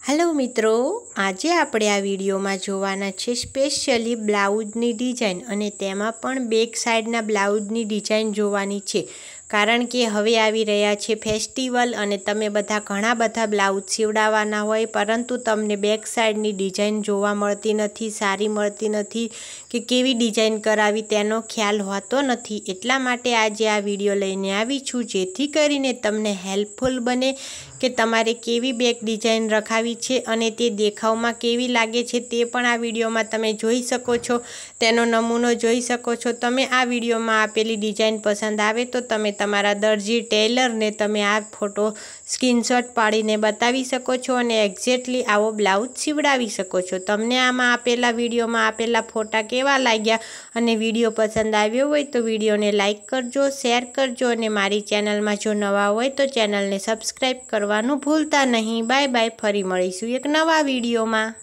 Hello मित्रों, आज આપણે આ વિડીયોમાં જોવાના છે સ્પેશિયલી બ્લાઉઝની ડિઝાઇન અને તેમાં પણ બેક સાઈડના બ્લાઉઝની ડિઝાઇન જોવાની છે કારણ કે હવે આવી રહ્યા છે ફેસ્ટિવલ અને તમે ઘણા બધા બ્લાઉઝ સીવડાવવાના હોય પરંતુ તમને બેક સાઈડની ડિઝાઇન જોવા મળતી નથી, સારી મળતી નથી કે કેવી ડિઝાઇન કરાવી તેનો ખ્યાલ હોતો નથી। એટલા માટે આજે આ વિડીયો લઈને આવી છું જેથી કરીને તમને હેલ્પફુલ બને કે તમારે કેવી બેક ડિઝાઇન રખાવી છે અને તે દેખાવમાં કેવી લાગે છે તે પણ આ વિડીયોમાં તમે જોઈ શકો છો। તેનો નમૂનો જોઈ શકો છો। તમે આ વિડીયોમાં આપેલી ડિઝાઇન પસંદ આવે તો તમે તમારા દરજી ટેલરને તમે આ ફોટો સ્ક્રીનશોટ પાડીને બતાવી શકો છો અને એક્ઝેક્ટલી આવો બ્લાઉઝ સીવડાવી શકો છો। તમને આમાં આપેલા વિડીયોમાં આપેલા ફોટા કેવા લાગ્યા અને વિડીયો પસંદ આવ્યો હોય તો વિડીયોને લાઈક કરજો, શેર કરજો અને મારી ચેનલમાં જો નવા હોય તો ચેનલને સબસ્ક્રાઈબ કરવાનું ભૂલતા નહીં। બાય બાય, ફરી મળીશું એક નવા વિડીયોમાં।